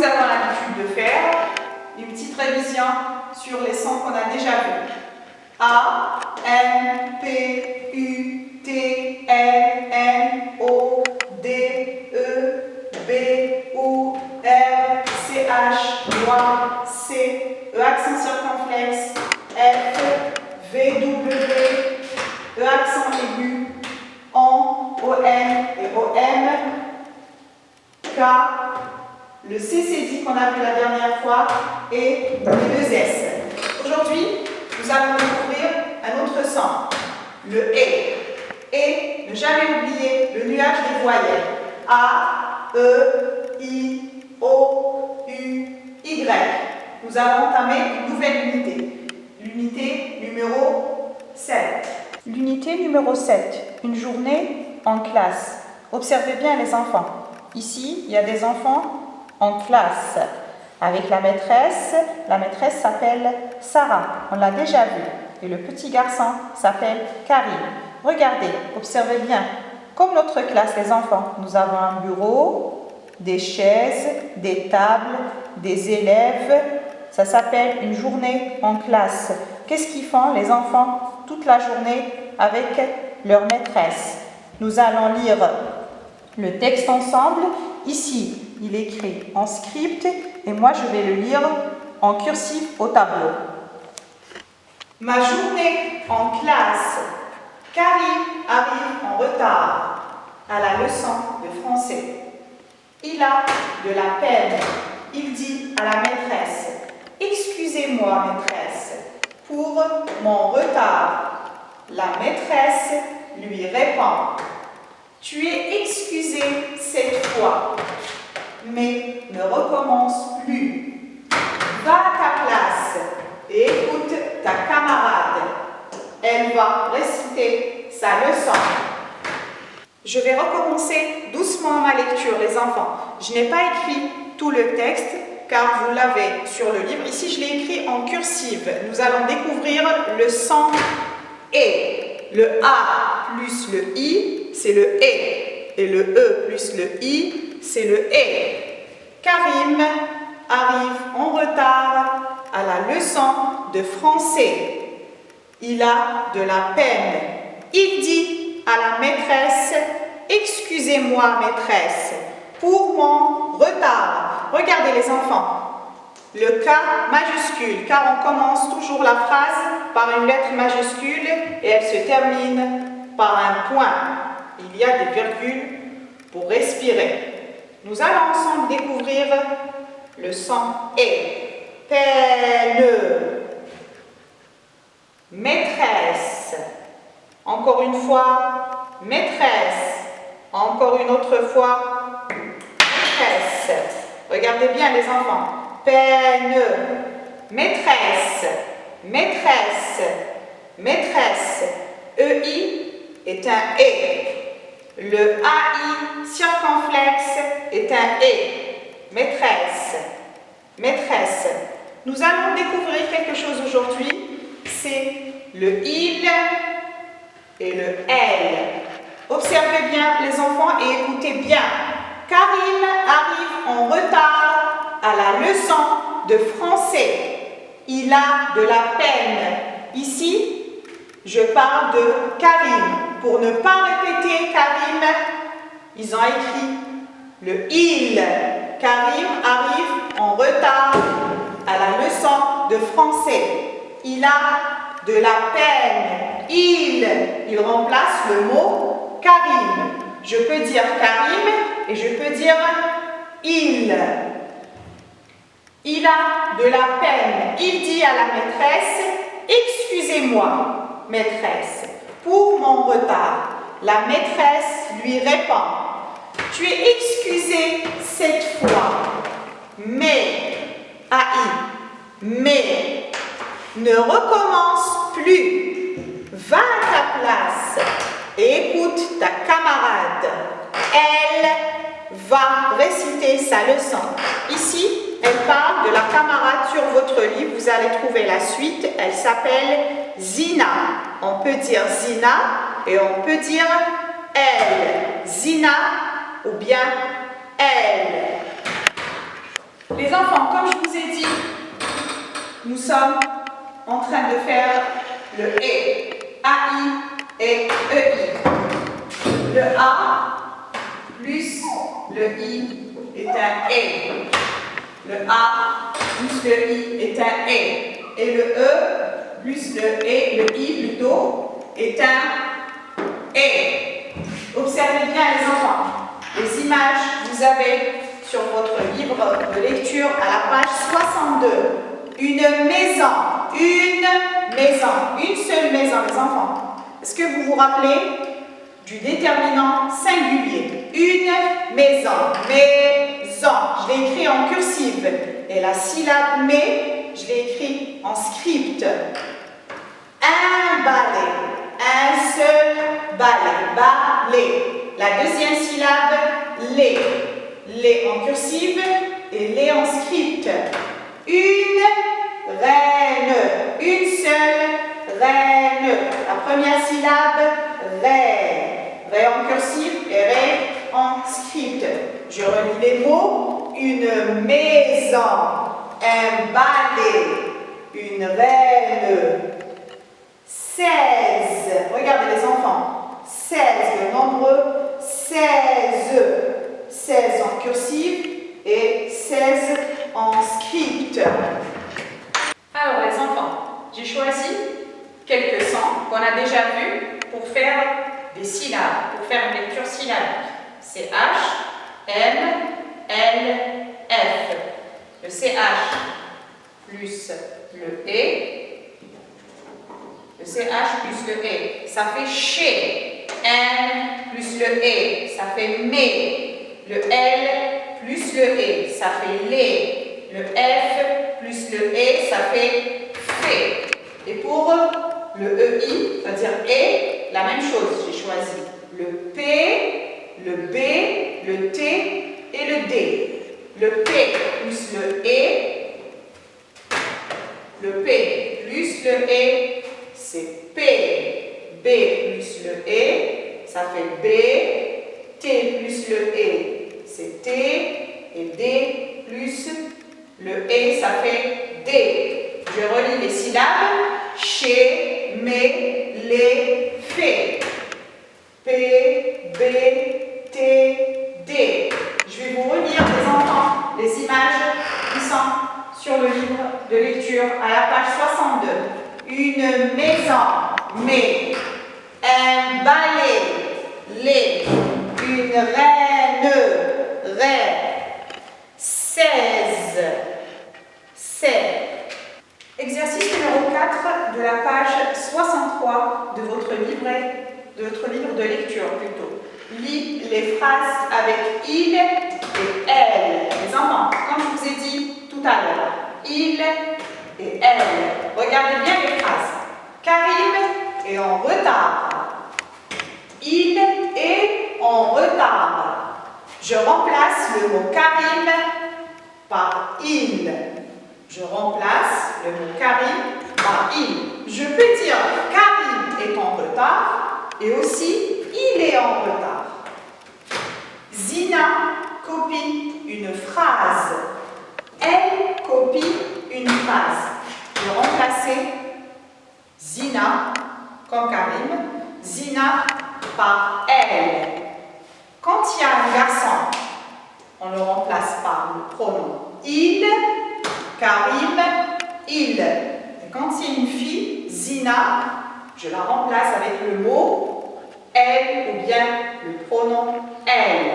avons l'habitude de faire, une petite révision sur les sons qu'on a déjà vus. A, M, P, U, T, L, N, O, D, E, B, O, R, C, H, Y, C, E accent circonflexe, F, V, W, E accent aigu, ON, ON et OM, K, le CCD qu'on a vu la dernière fois et les deux S. Aujourd'hui, nous allons découvrir un autre son, le E. Et ne jamais oublier le nuage des voyelles. A, E, I, O, U, Y. Nous allons entamer une nouvelle unité. L'unité numéro 7. L'unité numéro 7. Une journée en classe. Observez bien les enfants. Ici, il y a des enfants en classe avec la maîtresse. La maîtresse s'appelle Sarah. On l'a déjà vu. Et le petit garçon s'appelle Karim. Regardez, observez bien. Comme notre classe, les enfants, nous avons un bureau, des chaises, des tables, des élèves. Ça s'appelle une journée en classe. Qu'est-ce qu'ils font les enfants toute la journée avec leur maîtresse? Nous allons lire le texte ensemble. Ici, il est écrit en script et moi je vais le lire en cursif au tableau. Ma journée en classe. Karim arrive en retard à la leçon de français. Il a de la peine. Il dit à la maîtresse: excusez-moi, maîtresse, pour mon retard. La maîtresse lui répond: tu es excusé cette fois, mais ne recommence plus. Va à ta place et écoute ta camarade. Elle va réciter sa leçon. Je vais recommencer doucement ma lecture, les enfants. Je n'ai pas écrit tout le texte, car vous l'avez sur le livre. Ici, je l'ai écrit en cursive. Nous allons découvrir le son E. Le A plus le I, c'est le E. Et le E plus le I, c'est le E. Karim arrive en retard à la leçon de français. Il a de la peine. Il dit à la maîtresse: excusez-moi, maîtresse, pour mon retard. Regardez les enfants. Le K majuscule, car on commence toujours la phrase par une lettre majuscule et elle se termine par un point. Il y a des virgules pour respirer. Nous allons ensemble découvrir le son E. Peine. Maîtresse. Encore une fois, maîtresse. Encore une autre fois, maîtresse. Regardez bien les enfants. Peine. Maîtresse. Maîtresse. Maîtresse. EI est un E. Le AI circonflexe est un E. Maîtresse. Maîtresse. Nous allons découvrir quelque chose aujourd'hui. C'est le il et le elle. Observez bien les enfants et écoutez bien. Karim arrive en retard à la leçon de français. Il a de la peine. Ici, je parle de Karim. Pour ne pas répéter Karim, ils ont écrit le il. Karim arrive en retard à la leçon de français. Il a de la peine. Il remplace le mot Karim. Je peux dire Karim et je peux dire il. Il a de la peine. Il dit à la maîtresse: excusez-moi, maîtresse, pour mon retard. La maîtresse lui répond: tu es excusée cette fois, mais, mais, ne recommence plus. Va à ta place et écoute ta camarade. Elle va réciter sa leçon. Ici, elle parle de la camarade sur votre livre. Vous allez trouver la suite. Elle s'appelle Zina. On peut dire Zina et on peut dire elle. Zina ou bien elle. Les enfants, comme je vous ai dit, nous sommes en train de faire le E. A-I et E-I. Le A plus le I est un E. Le A plus le I est un E. Et le E plus le I plutôt, est un E. Observez bien les enfants. Les images, vous avez sur votre livre de lecture à la page 62. Une maison, une seule maison, les enfants. Est-ce que vous vous rappelez du déterminant singulier? Une maison, maison. Je l'ai écrit en cursive. Et la syllabe mais, je l'ai écrit en script. Un balai, un seul balai, balai. La deuxième syllabe, les. Les en cursive et les en script. Une reine, une seule reine. La première syllabe, ré. Ré en cursive et ré en script. Je relis les mots. Une maison, un balai, une reine. 16. Regardez les enfants. 16, le nombre 16. 16 en cursive et 16 en script. Alors les enfants, j'ai choisi quelques sons qu'on a déjà vus pour faire des syllabes, pour faire une lecture syllabique. C'est H, M, L, F. Le CH plus le E. Le CH plus le E, ça fait chez. N plus le E, ça fait mais. Le L plus le E, ça fait les. Le F plus le E, ça fait fait. Et pour le EI, c'est-à-dire E, la même chose, j'ai choisi le P, le B, le T et le D. Le P plus le E, le P plus le E, c'est P. B plus le E, ça fait B. T plus le E, c'est T. Et D plus le E, ça fait D. Je relis les syllabes. Chez, mais, les, fait. P, B, T, D. Je vais vous relire, les enfants, les images qui sont sur le livre de lecture à la page 62. Une maison, mais, un balai, les, une reine, ré, 16, c'est. Exercice numéro 4 de la page 63 de votre livre de lecture plutôt. Lis les phrases avec il et elle. Les enfants, comme je vous ai dit tout à l'heure, il et elle. Regardez bien les phrases. Karim est en retard. Il est en retard. Je remplace le mot Karim par il. Je remplace le mot Karim par il. Je peux dire Karim est en retard et aussi il est en retard. Zina copie une phrase. Elle copie une phrase. Je vais remplacer Zina comme Karim, Zina par elle. Quand il y a un garçon, on le remplace par le pronom il, Karim, il. Et quand c'est une fille, Zina, je la remplace avec le mot elle ou bien le pronom elle.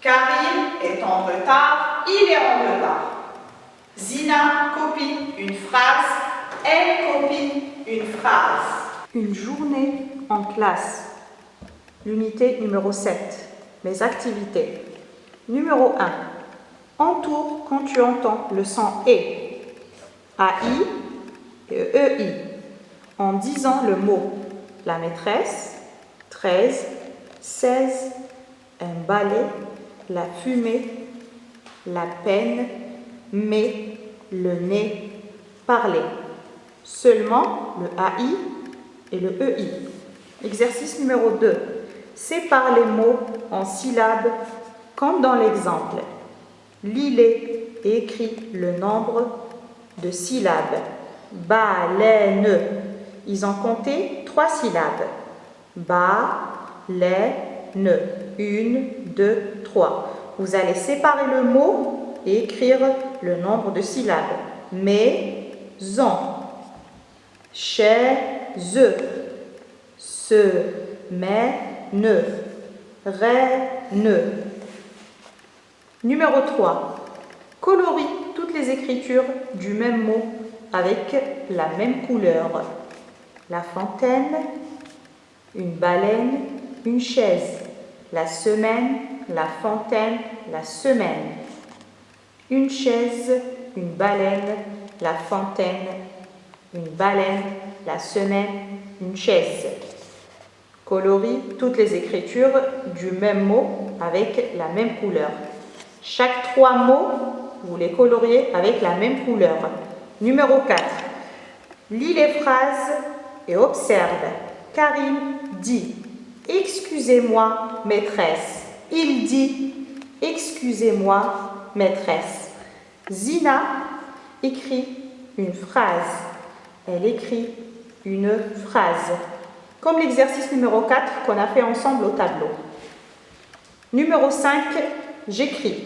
Karim est en retard, il est en retard. Zina copie une phrase, elle copie une phrase. Une journée en classe. L'unité numéro 7. Mes activités. Numéro 1. Entoure quand tu entends le son E, AI et EI, en disant le mot la maîtresse, 13, 16, un balai, la fumée, la peine, mais, le nez, parler. Seulement le AI et le EI. Exercice numéro 2. Sépare les mots en syllabes comme dans l'exemple. Lis-les et écris le nombre de syllabes. Baleine. Ils ont compté 3 syllabes. Baleine. 1, 2, 3. Vous allez séparer le mot et écrire le nombre de syllabes. Maison. Chaise. Semaine. Reine. Numéro 3. Colorie toutes les écritures du même mot avec la même couleur. La fontaine, une baleine, une chaise. La semaine, la fontaine, la semaine. Une chaise, une baleine, la fontaine, une baleine, la semaine, une chaise. Colorie toutes les écritures du même mot avec la même couleur. Chaque 3 mots, vous les coloriez avec la même couleur. Numéro 4. Lis les phrases et observe. Karim dit « Excusez-moi, maîtresse ». Il dit « Excusez-moi, maîtresse ». Zina écrit une phrase. Elle écrit une phrase. Comme l'exercice numéro 4 qu'on a fait ensemble au tableau. Numéro 5, j'écris.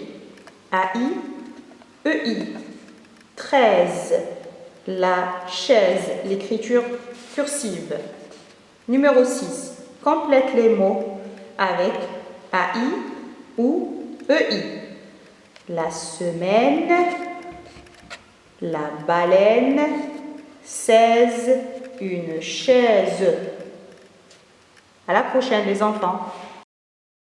A-I-E-I. 13. La chaise, l'écriture cursive. Numéro 6. Complète les mots avec AI ou EI. La semaine, la baleine, 16, une chaise. À la prochaine les enfants.